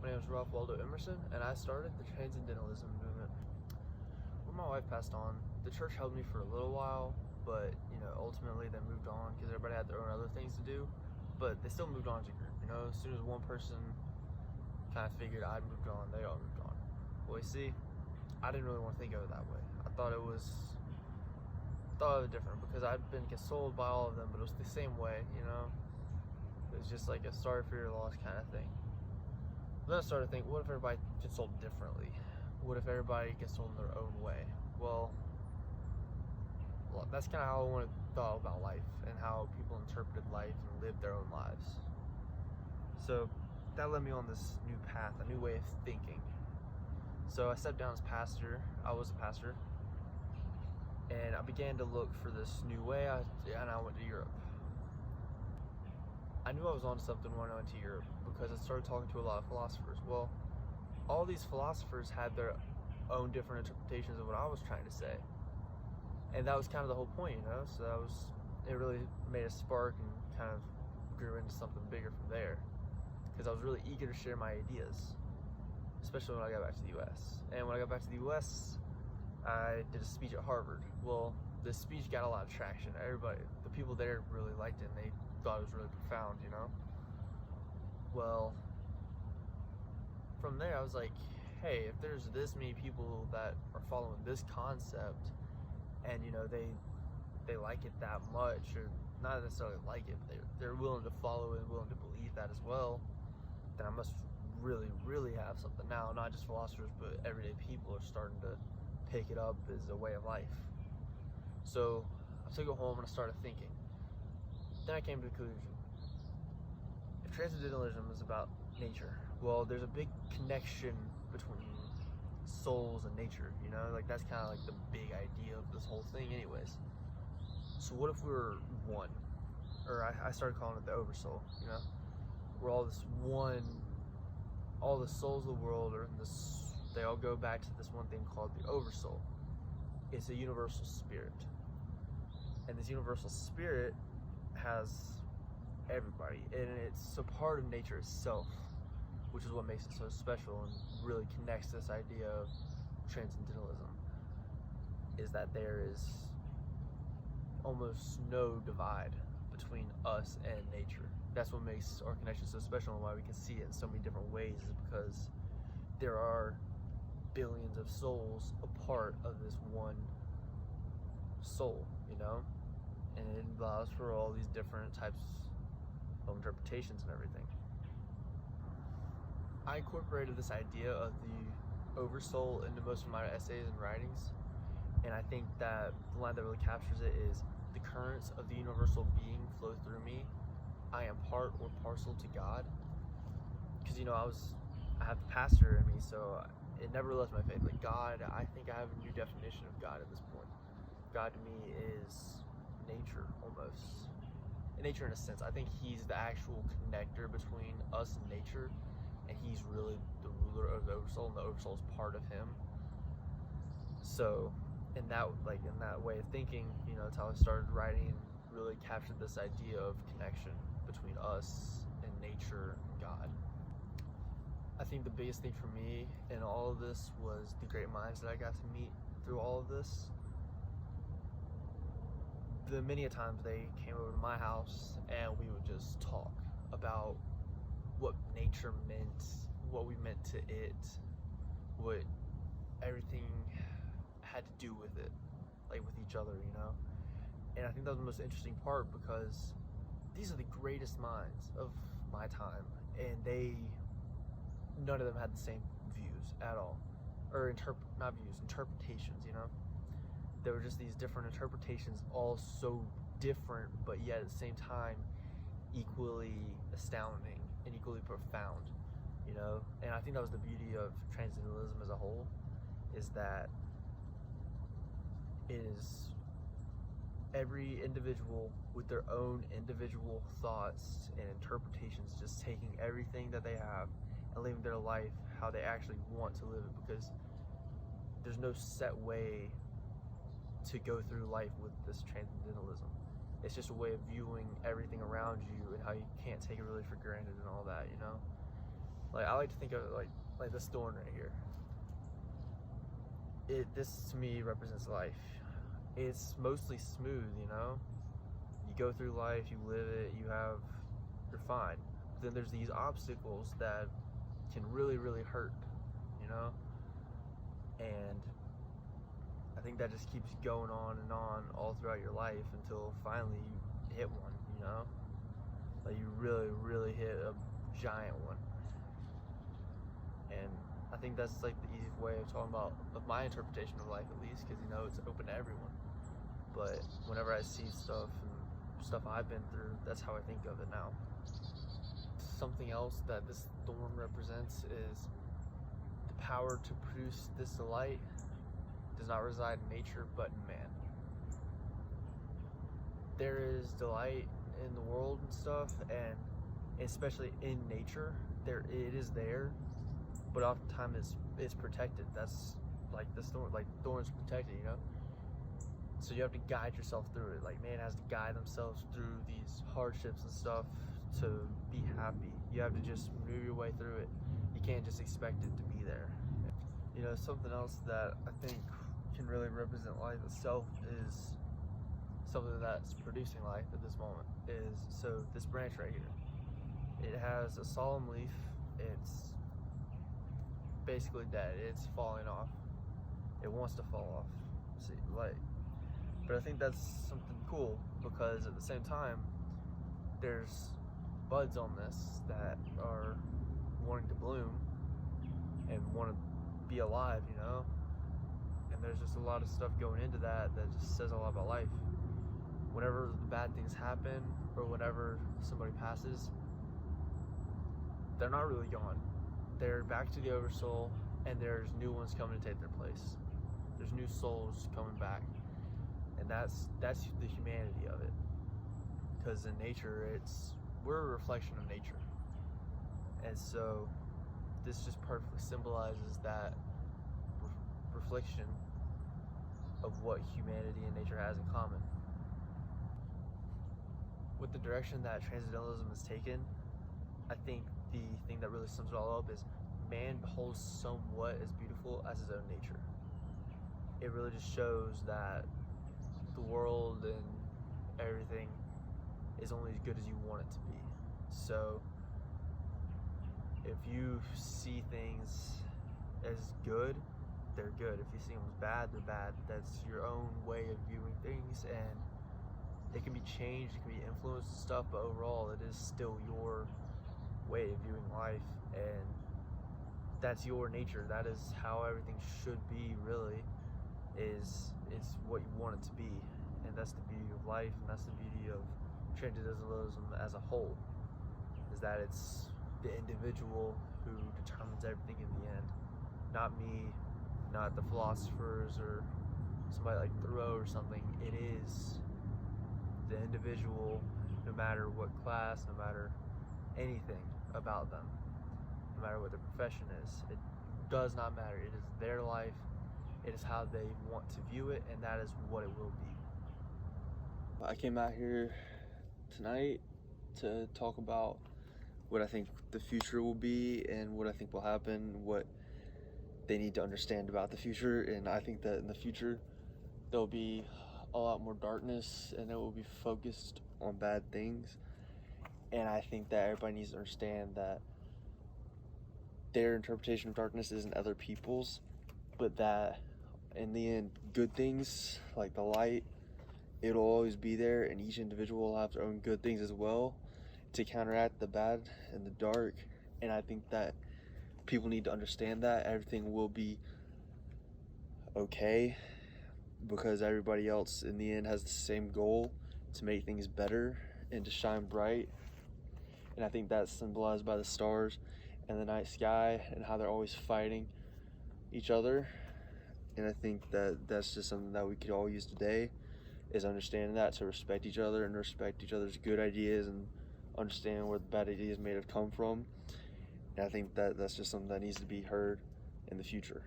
My name is Ralph Waldo Emerson, and I started the Transcendentalism movement. When my wife passed on, the church held me for a little while, but ultimately they moved on because everybody had their own other things to do. But they still moved on as a group. As soon as one person kind of figured I'd moved on, they all moved on. Well, you see, I didn't really want to think of it that way. I thought it was different because I'd been consoled by all of them, but it was the same way. It was just like a sorry for your loss kind of thing. Then I started thinking, what if everybody consoled differently? What if everybody consoled in their own way? Well, that's kind of how I thought about life and how people interpreted life and lived their own lives. So that led me on this new path, a new way of thinking. So I stepped down as pastor. I was a pastor, and I began to look for this new way, and I went to Europe. I knew I was on something when I went to Europe because I started talking to a lot of philosophers. Well, all these philosophers had their own different interpretations of what I was trying to say, and that was kind of the whole point, So it really made a spark and kind of grew into something bigger from there, because I was really eager to share my ideas, especially when I got back to the U.S. And when I got back to the U.S., I did a speech at Harvard. Well, this speech got a lot of traction. The people there really liked it, and they thought it was really profound, Well, from there I was like, hey, if there's this many people that are following this concept, and they like it that much, or not necessarily like it, but they're willing to follow it and willing to believe that as well, then I must really, really have something. Now, not just philosophers, but everyday people are starting to pick it up as a way of life. So I took it home and I started thinking. Then I came to the conclusion, if Transcendentalism is about nature, well, there's a big connection between souls and nature, that's kind of like the big idea of this whole thing anyways. So what if we were one? Or I started calling it the oversoul, we're all this one, all the souls of the world are in this, they all go back to this one thing called the oversoul. It's a universal spirit. And this universal spirit has everybody, and it's a part of nature itself, which is what makes it so special and really connects this idea of Transcendentalism, is that there is almost no divide between us and nature. That's what makes our connection so special, and why we can see it in so many different ways, is because there are billions of souls a part of this one soul, and it allows for all these different types of interpretations and everything. I incorporated this idea of the oversoul into most of my essays and writings, and I think that the line that really captures it is, the currents of the universal being flow through me. I am part or parcel to God. Because I have the pastor in me, so it never left my faith. Like God, I think I have a new definition of God at this point. God to me is nature, almost. Nature in a sense. I think he's the actual connector between us and nature, and he's really the ruler of the oversoul, and the oversoul is part of him. So in that way of thinking, it's how I started writing and really captured this idea of connection between us and nature and God. I think the biggest thing for me in all of this was the great minds that I got to meet through all of this. The many a times they came over to my house and we would just talk about what nature meant, what we meant to it, what everything had to do with it, like with each other, And I think that was the most interesting part, because these are the greatest minds of my time, and none of them had the same views at all, or interpretations, There were just these different interpretations, all so different, but yet at the same time equally astounding and equally profound, And I think that was the beauty of Transcendentalism as a whole, is that it is every individual with their own individual thoughts and interpretations, just taking everything that they have and living their life how they actually want to live it, because there's no set way to go through life with this Transcendentalism. It's just a way of viewing everything around you and how you can't take it really for granted and all that, Like, I like to think of it like this thorn right here. This to me represents life. It's mostly smooth, you know. You go through life, you live it, you're fine. But then there's these obstacles that can really, really hurt, you know. And I think that just keeps going on and on all throughout your life until finally you hit one, you know. Like, you really, really hit a giant one. And I think that's like the easiest way of talking about of my interpretation of life, at least, because, you know, it's open to everyone. But whenever I see stuff and stuff I've been through, that's how I think of it now. Something else that this thorn represents is the power to produce this delight does not reside in nature but in man. There is delight in the world and stuff, and especially in nature. It is there, but oftentimes it's protected. That's like this thorn, like thorns protected, you know. So you have to guide yourself through it. Like, man has to guide themselves through these hardships and stuff to be happy. You have to just move your way through it. You can't just expect it to be there. You know, something else that I think can really represent life itself is something that's producing life at this moment. So this branch right here, it has a solemn leaf. It's basically dead. It's falling off. It wants to fall off. See, like, but I think that's something cool, because at the same time, there's buds on this that are wanting to bloom and want to be alive, you know. And there's just a lot of stuff going into that just says a lot about life. Whenever the bad things happen, or whenever somebody passes, they're not really gone. They're back to the oversoul, and there's new ones coming to take their place. There's new souls coming back, and that's the humanity of it. Because in nature, we're a reflection of nature, and so this just perfectly symbolizes that reflection of what humanity and nature has in common. With the direction that transcendentalism has taken, I think the thing that really sums it all up is man beholds somewhat as beautiful as his own nature. It really just shows that the world and everything is only as good as you want it to be. So if you see things as good, they're good. If you see them as bad, they're bad. That's your own way of viewing things, and it can be changed, it can be influenced and stuff, but overall it is still your way of viewing life, and that's your nature. That is how everything should be, really. It's what you want it to be, and that's the beauty of life, and that's the beauty of transcendentalism as a whole, is that it's the individual who determines everything in the end. Not me, not the philosophers or somebody like Thoreau or something. It is the individual, no matter what class, no matter anything about them, no matter what their profession is. It does not matter. It is their life. It is how they want to view it, and that is what it will be. I came out here tonight to talk about what I think the future will be and what I think will happen, what they need to understand about the future. And I think that in the future there'll be a lot more darkness, and it will be focused on bad things. And I think that everybody needs to understand that their interpretation of darkness isn't other people's, but that in the end, good things like the light, it'll always be there, and each individual will have their own good things as well to counteract the bad and the dark. And I think that people need to understand that everything will be okay, because everybody else in the end has the same goal, to make things better and to shine bright. And I think that's symbolized by the stars and the night sky and how they're always fighting each other. And I think that that's just something that we could all use today, is understanding that, to respect each other and respect each other's good ideas and understand where the bad ideas may have come from. And I think that that's just something that needs to be heard in the future.